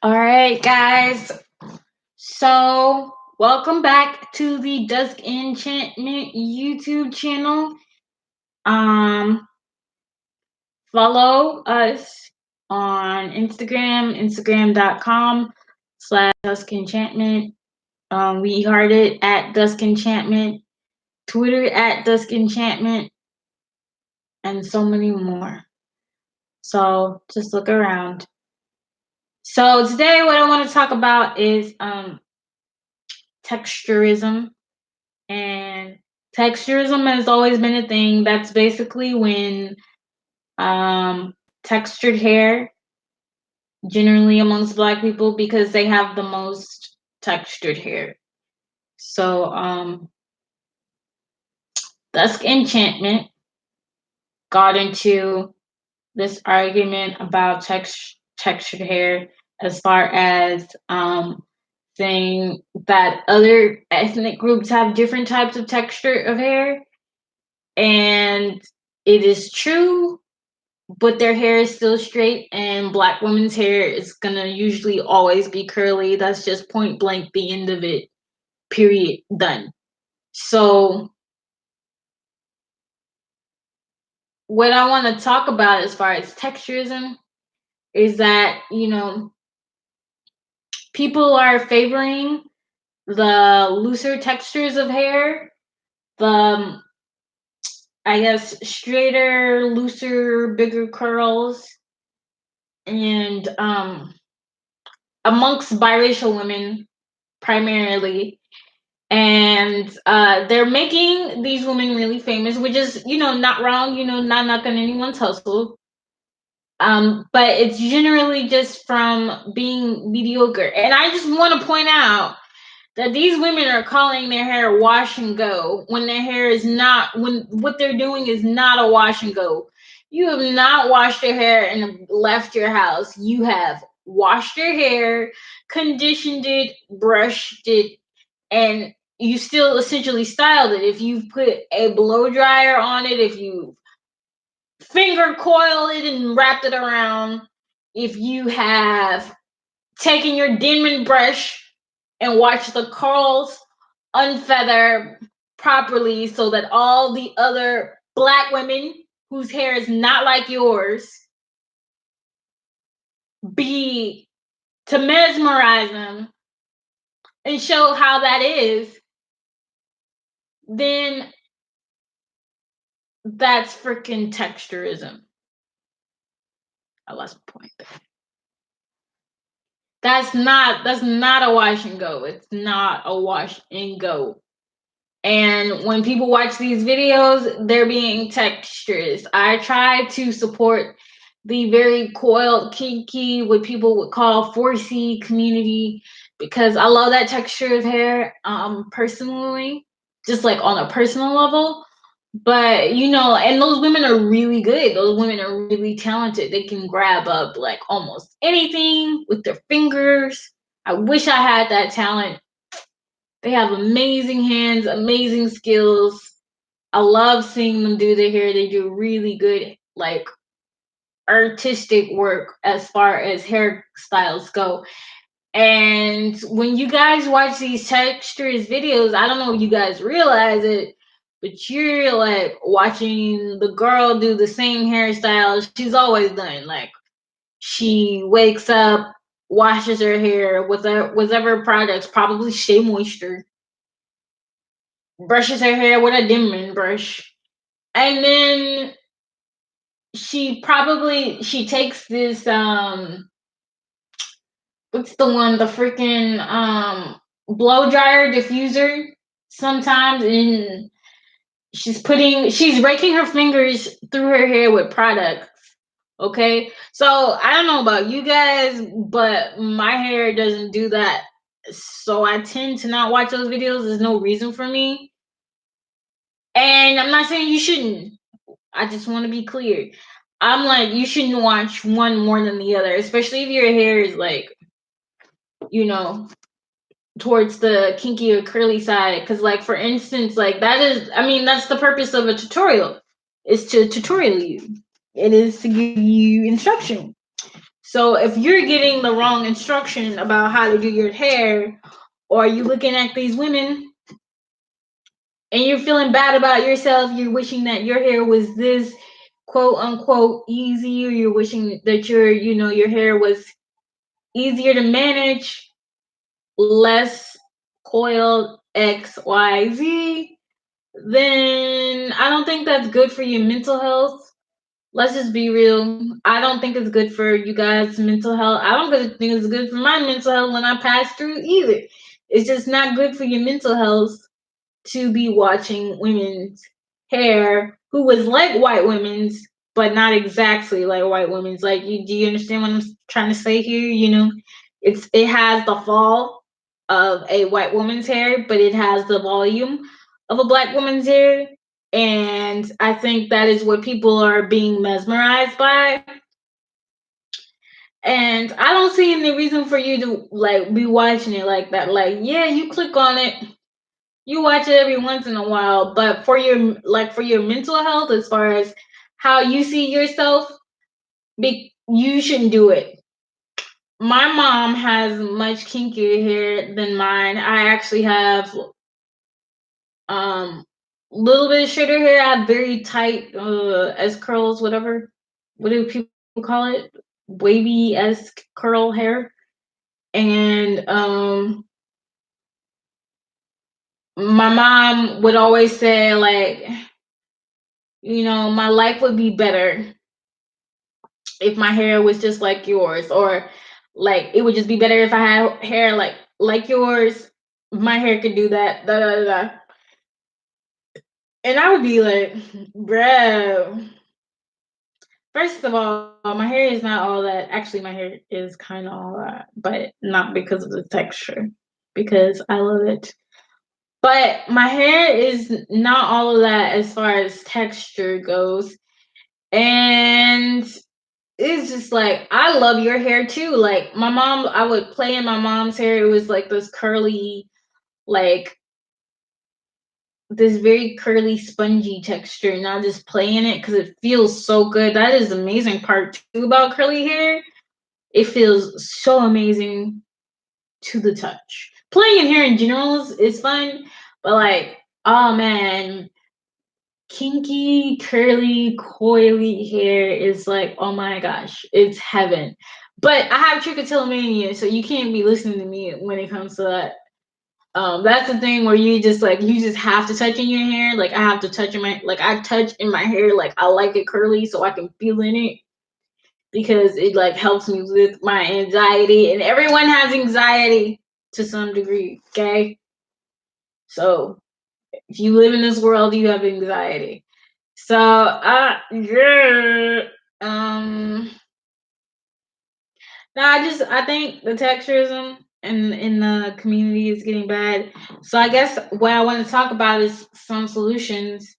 All right, guys. So, welcome back to the Dusk Enchantment YouTube channel. Um, Follow us on Instagram, instagram.com/DuskEnchantment. weHeartit at DuskEnchantment, Twitter at DuskEnchantment, and so many more. So, just look around. So, today, what I want to talk about is texturism. And texturism has always been a thing. That's basically when textured hair, generally amongst Black people, because they have the most textured hair. So Dusk Enchantment got into this argument about textured hair as far as saying that other ethnic groups have different types of texture of hair. And it is true, but their hair is still straight, and Black women's hair is gonna usually always be curly. That's just point blank the end of it. Period. Done. So what I want to talk about as far as texturism is that, people are favoring the looser textures of hair, the I guess straighter, looser, bigger curls, and amongst biracial women primarily. And they're making these women really famous, which is, not wrong, not knocking anyone's hustle. But it's generally just from being mediocre. And I just want to point out that these women are calling their hair wash and go when their hair is not, when what they're doing is not a wash and go. You have not washed your hair and left your house. You have washed your hair, conditioned it, brushed it, and you still essentially styled it. If you've put a blow dryer on it, if you finger coiled it and wrapped it around, if you have taken your Denman brush and watched the curls unfeather properly so that all the other Black women whose hair is not like yours be to mesmerize them and show how that is, then that's freaking texturism. I lost my point. That's not a wash and go. It's not a wash and go. And when people watch these videos, they're being texturist. I try to support the very coiled, kinky, what people would call 4C community, because I love that texture of hair, personally, just like on a personal level. But and those women are really good. Those women are really talented. They can grab up like almost anything with their fingers. I wish I had that talent. They have amazing hands, amazing skills. I love seeing them do their hair. They do really good, like, artistic work as far as hairstyles go. And when you guys watch these textures videos, I don't know if you guys realize it, but you're like watching the girl do the same hairstyle she's always done. Like, she wakes up, washes her hair with whatever products, probably Shea Moisture, brushes her hair with a Denman brush, and then she takes this what's the one, the freaking blow dryer diffuser sometimes, and she's raking her fingers through her hair with products. Okay, so I don't know about you guys, but my hair doesn't do that, so I tend to not watch those videos. There's no reason for me, and I'm not saying you shouldn't. I just want to be clear. I'm like, you shouldn't watch one more than the other, especially if your hair is like, you know, towards the kinky or curly side. Because, like, for instance, like, that's the purpose of a tutorial, is to tutorial you. It is to give you instruction. So if you're getting the wrong instruction about how to do your hair, or you looking at these women and you're feeling bad about yourself, you're wishing that your hair was this quote unquote easy, or you're wishing that your hair was easier to manage, less coiled XYZ, then I don't think that's good for your mental health. Let's just be real. I don't think it's good for you guys' mental health. I don't think it's good for my mental health when I pass through either. It's just not good for your mental health to be watching women's hair who was like white women's, but not exactly like white women's. Like, do you understand what I'm trying to say here? It has the fall of a white woman's hair, but it has the volume of a black woman's hair. And I think that is what people are being mesmerized by. And I don't see any reason for you to like be watching it like that. Like, yeah, you click on it, you watch it every once in a while, but for your mental health, as far as how you see yourself, you shouldn't do it. My mom has much kinkier hair than mine. I actually have little bit of shorter hair. I have very tight S curls, whatever. What do people call it? Wavy esque curl hair. And my mom would always say, like, my life would be better if my hair was just like yours, or like it would just be better if I had hair like yours. My hair could do that, da da da. And I would be like, bro. First of all, my hair is not all that. Actually, my hair is kind of all that, but not because of the texture, because I love it. But my hair is not all of that as far as texture goes. And it's just like, I love your hair too. Like, my mom, I would play in my mom's hair. It was like this curly, like this very curly, spongy texture, and I just play in it because it feels so good. That is the amazing part too about curly hair. It feels so amazing to the touch. Playing in hair in general is fun, but like, oh man, kinky, curly, coily hair is like, oh my gosh, it's heaven. But I have trichotillomania, so you can't be listening to me when it comes to that. That's the thing where you just have to touch in your hair. Like, I have to touch in I touch in my hair, like I like it curly so I can feel in it, because it like helps me with my anxiety, and everyone has anxiety to some degree, okay? So if you live in this world, you have anxiety. So yeah. No, I think the texturism in the community is getting bad. So I guess what I want to talk about is some solutions.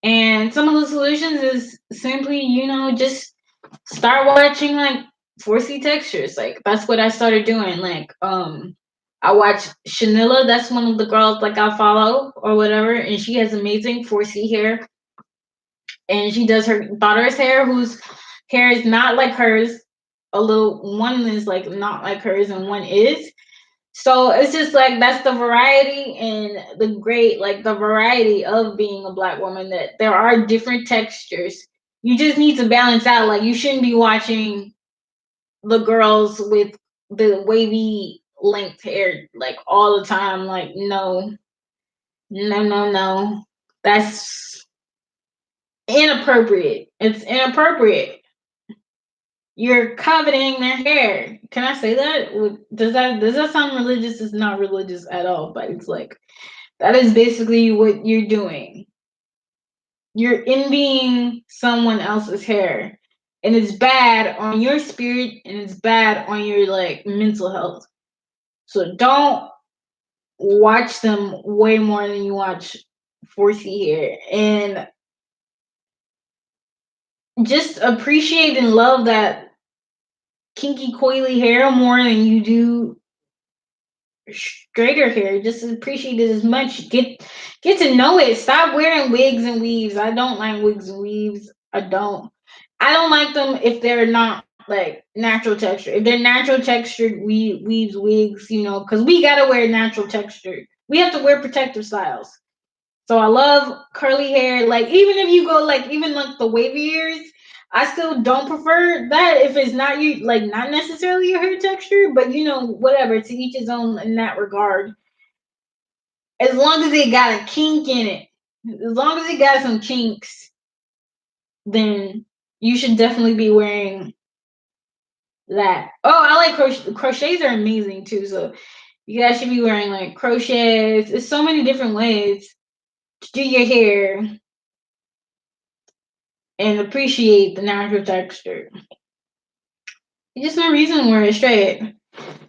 And some of the solutions is simply, just start watching like 4C textures. Like, that's what I started doing. Like, I watch Shanilla, that's one of the girls like I follow or whatever, and she has amazing 4C hair. And she does her daughter's hair, whose hair is not like hers. A little one is like not like hers, and one is. So it's just like, that's the variety and the variety of being a black woman, that there are different textures. You just need to balance out. Like, you shouldn't be watching the girls with the wavy length hair like all the time. Like, no, no, no, no. That's inappropriate. It's inappropriate. You're coveting their hair. Can I say that? Does that sound religious? It's not religious at all, but it's like, that is basically what you're doing. You're envying someone else's hair. And it's bad on your spirit, and it's bad on your like mental health. So don't watch them way more than you watch 4C hair. And just appreciate and love that kinky coily hair more than you do straighter hair. Just appreciate it as much. Get to know it. Stop wearing wigs and weaves. I don't like wigs and weaves. I don't like them if they're not like natural texture. If they're natural textured weaves, wigs, you know, because we gotta wear natural texture. We have to wear protective styles. So I love curly hair. Like even if you go like even like the wavy ears, I still don't prefer that if it's not you like not necessarily your hair texture, but you know whatever. To each his own in that regard. As long as it got a kink in it, as long as it got some kinks, then you should definitely be wearing that. Oh, I like crochets are amazing too. So you guys should be wearing like crochets. There's so many different ways to do your hair and appreciate the natural texture. Just no reason to wear it straight.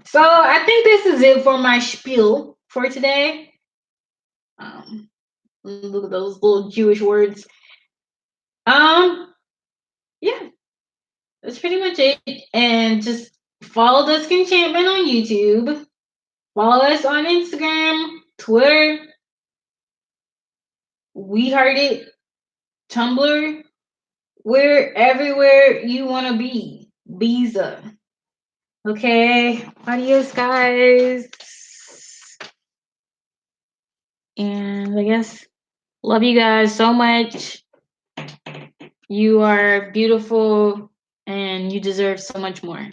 So I think this is it for my spiel for today. Look at those little Jewish words. Yeah, that's pretty much it. And just follow DuskEnchantment on YouTube. Follow us on Instagram, Twitter, weHeartit, Tumblr. We're everywhere you want to be. Visa. Okay. Adios, guys. And I guess love you guys so much. You are beautiful and you deserve so much more.